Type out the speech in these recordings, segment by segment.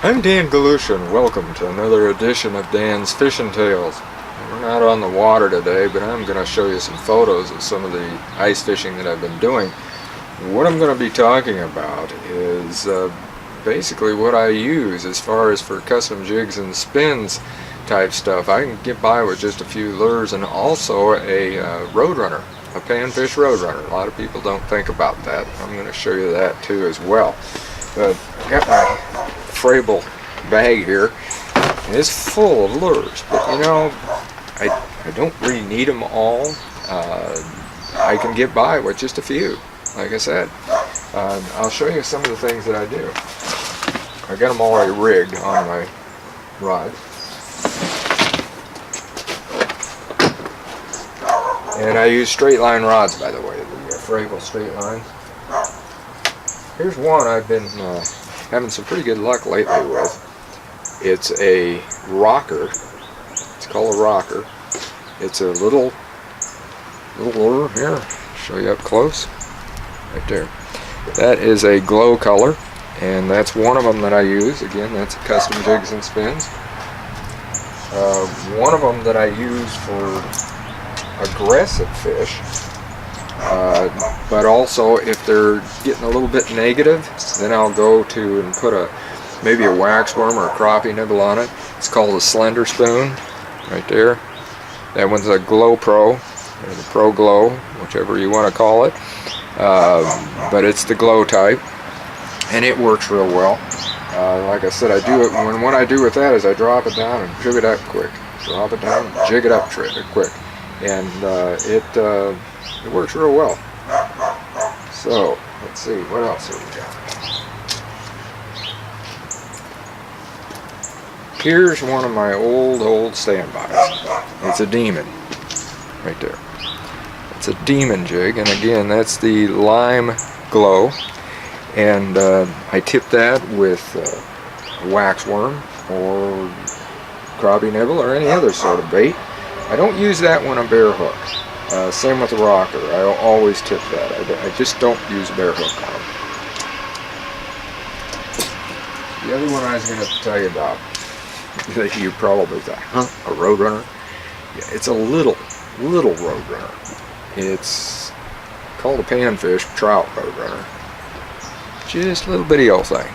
I'm Dan Galusha, and welcome to another edition of Dan's Fishing Tales. We're not on the water today, but I'm going to show you some photos of some of the ice fishing that I've been doing. What I'm going to be talking about is basically what I use as far as for custom jigs and spins type stuff. I can get by with just a few lures and also a roadrunner, a panfish roadrunner. A lot of people don't think about that. I'm going to show you that too as well. But I got my Frable bag here, and it's full of lures, but you know, I don't really need them all. I can get by with just a few, like I said. I'll show you some of the things that I do. I got them already rigged on my rod, and I use straight line rods, by the way, the Frable straight line. Here's one I've been having some pretty good luck lately with. It's a rocker. It's called a rocker. It's a little lure here. Show you up close. Right there. That is a glow color, and that's one of them that I use. Again, that's a custom jigs and spins. One of them that I use for aggressive fish. But also if they're getting a little bit negative, then I'll go to and put maybe a waxworm or a crappie nibble on it. It's called a slender spoon, right there. That one's a Glow Pro, or the Pro Glow, whichever you want to call it. But it's the glow type, and it works real well. Like I said, I do it what I do with that is I drop it down and jig it up quick. Drop it down, and jig it up quick, and it works real well. So, let's see, what else have we got? Here's one of my old standbys. It's a Demon, right there. It's a Demon jig, and again, that's the Lime Glow. And I tip that with a waxworm or crappie nibble or any other sort of bait. I don't use that one on bare hook. Same with the rocker. I always tip that. I just don't use bare hook on them. The other one I was going to tell you about that you probably thought, huh? A roadrunner? Yeah, it's a little roadrunner. It's called a panfish trout roadrunner. Just a little bitty old thing.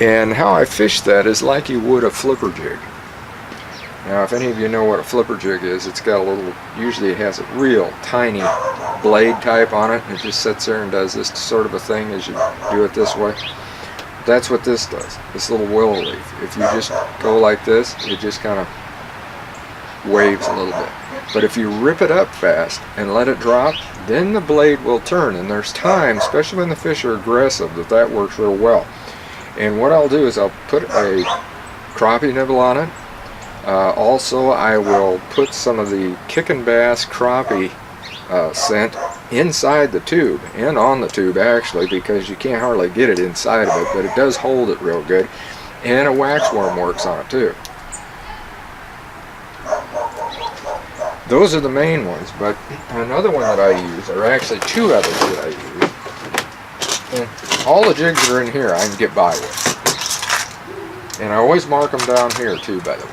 And how I fish that is like you would a flipper jig. Now, if any of you know what a flipper jig is, it's got a little, usually it has a real tiny blade type on it, and it just sits there and does this sort of a thing as you do it this way. That's what this does, this little willow leaf. If you just go like this, it just kind of waves a little bit. But if you rip it up fast and let it drop, then the blade will turn, and there's times, especially when the fish are aggressive, that works real well. And what I'll do is I'll put a crappie nibble on it. Also, I will put some of the Kickin' Bass crappie scent inside the tube, and on the tube actually, because you can't hardly get it inside of it, but it does hold it real good. And a waxworm works on it too. Those are the main ones, but another one that I use, or actually two others that I use, and all the jigs that are in here I can get by with. And I always mark them down here too, by the way.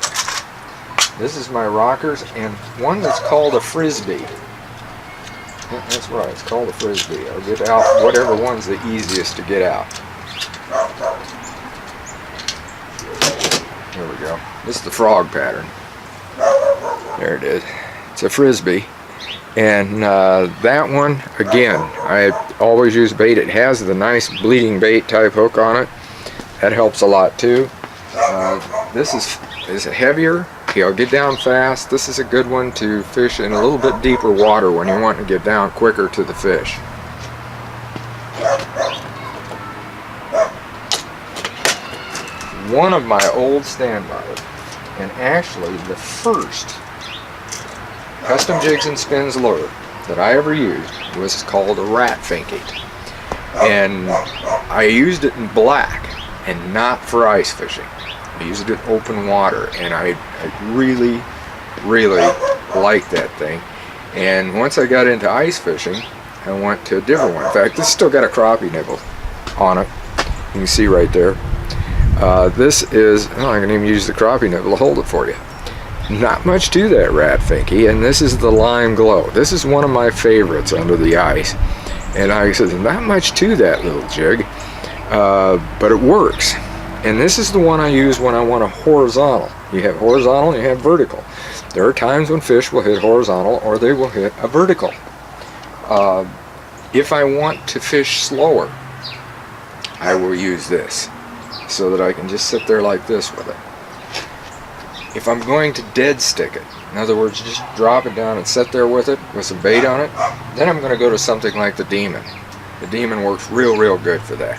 This is my rockers, and one that's called a frisbee. Yeah, that's right, it's called a frisbee. I'll get out whatever one's the easiest to get out. Here we go. This is the frog pattern. There it is. It's a frisbee. And that one, again, I always use bait. It has the nice bleeding bait type hook on it. That helps a lot too. This is heavier. I'll get down fast. This is a good one to fish in a little bit deeper water when you want to get down quicker to the fish. One of my old standbys, and actually the first custom jigs and spins lure that I ever used, was called a rat finky. And I used it in black and not for ice fishing. I used it in open water, and I really liked that thing. And once I got into ice fishing, I went to a different one. In fact, this still got a crappie nibble on it. You can see right there. This is, oh, I can even use the crappie nibble to hold it for you. Not much to that rat finky, and this is the Lime Glow. This is one of my favorites under the ice. And like I said, there's not much to that little jig, but it works. And this is the one I use when I want a horizontal. You have horizontal and you have vertical. There are times when fish will hit horizontal or they will hit a vertical. If I want to fish slower, I will use this so that I can just sit there like this with it. If I'm going to dead stick it, in other words, just drop it down and sit there with it with some bait on it, then I'm going to go to something like the Demon. The Demon works real good for that.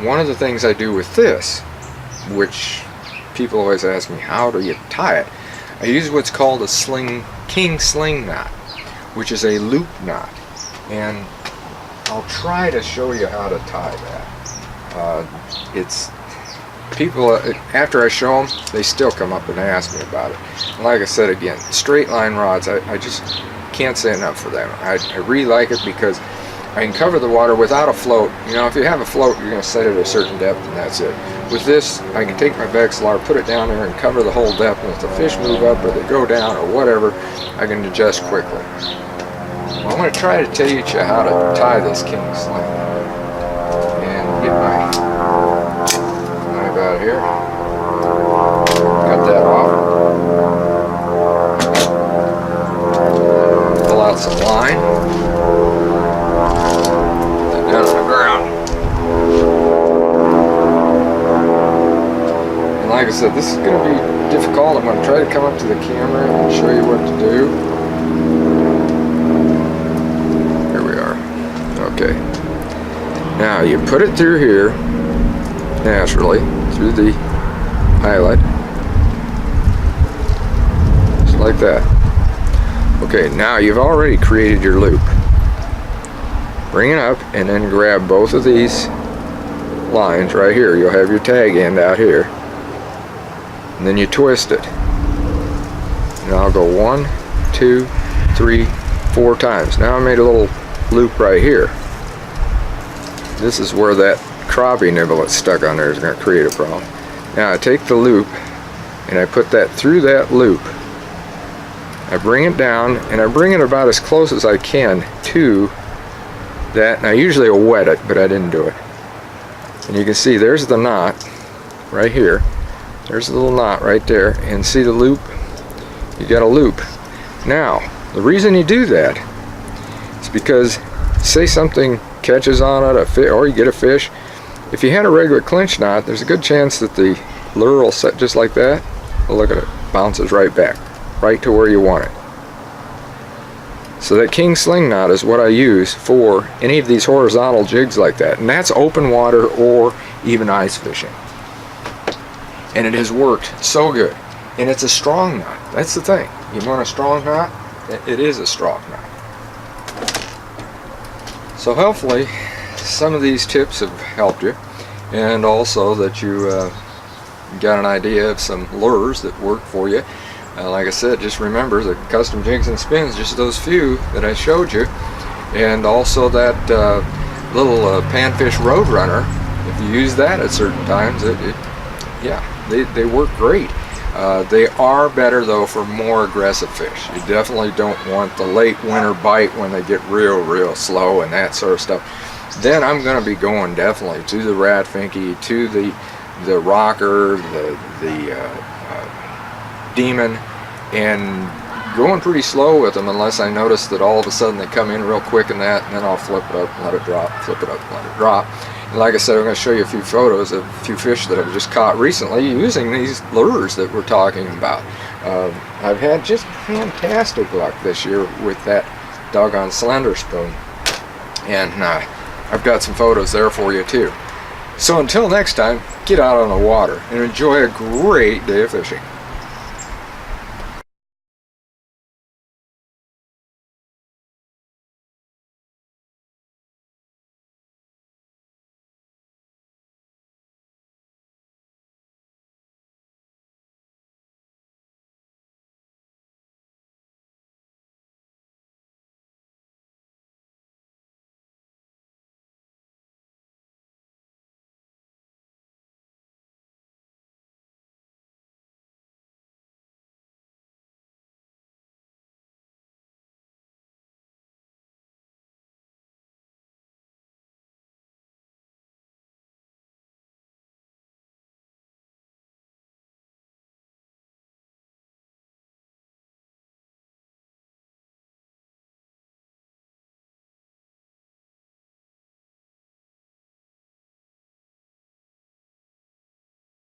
One of the things I do with this, which people always ask me, how do you tie it? I use what's called a King Sling knot, which is a loop knot. And I'll try to show you how to tie that. It's people, after I show them, they still come up and ask me about it. And like I said again, straight line rods, I just can't say enough for them. I really like it because I can cover the water without a float. You know, if you have a float, you're going to set it at a certain depth and that's it. With this, I can take my Vexilar, put it down there and cover the whole depth, and if the fish move up or they go down or whatever, I can adjust quickly. Well, I'm going to try to teach you how to tie this King Sling. And get my knife out of here. Cut that off. Pull out some line. Put that down on the ground. And like I said, this is going to be difficult. I'm going to try to come up to the camera and show you what to do. Okay, now you put it through here naturally through the eyelet, just like that. Okay, now you've already created your loop. Bring it up and then grab both of these lines right here. You'll have your tag end out here, and then you twist it. And I'll go 1, 2, 3, 4 times. Now I made a little loop right here. This is where that crappie nibble that's stuck on there is going to create a problem. Now I take the loop and I put that through that loop. I bring it down and I bring it about as close as I can to that. And I usually will wet it, but I didn't do it. And you can see there's the knot right here. There's the little knot right there, and see the loop? You got a loop. Now the reason you do that is because say something catches on it, or you get a fish. If you had a regular clinch knot, there's a good chance that the lure will set just like that. Well, look at it, bounces right back, right to where you want it. So that King Sling knot is what I use for any of these horizontal jigs like that, and that's open water or even ice fishing. And it has worked so good, and it's a strong knot. That's the thing. You want a strong knot? It is a strong knot. So hopefully some of these tips have helped you, and also that you got an idea of some lures that work for you. Like I said, just remember the custom jigs and spins, just those few that I showed you, and also that little panfish Roadrunner. If you use that at certain times, they work great. They are better though for more aggressive fish. You definitely don't want the late winter bite when they get real slow and that sort of stuff. Then I'm going to be going definitely to the rat finky, to the rocker, the demon, and going pretty slow with them unless I notice that all of a sudden they come in real quick and then I'll flip it up and let it drop, flip it up and let it drop. And like I said, I'm going to show you a few photos of a few fish that I've just caught recently using these lures that we're talking about. I've had just fantastic luck this year with that doggone slender spoon, and I've got some photos there for you too. So until next time, get out on the water and enjoy a great day of fishing.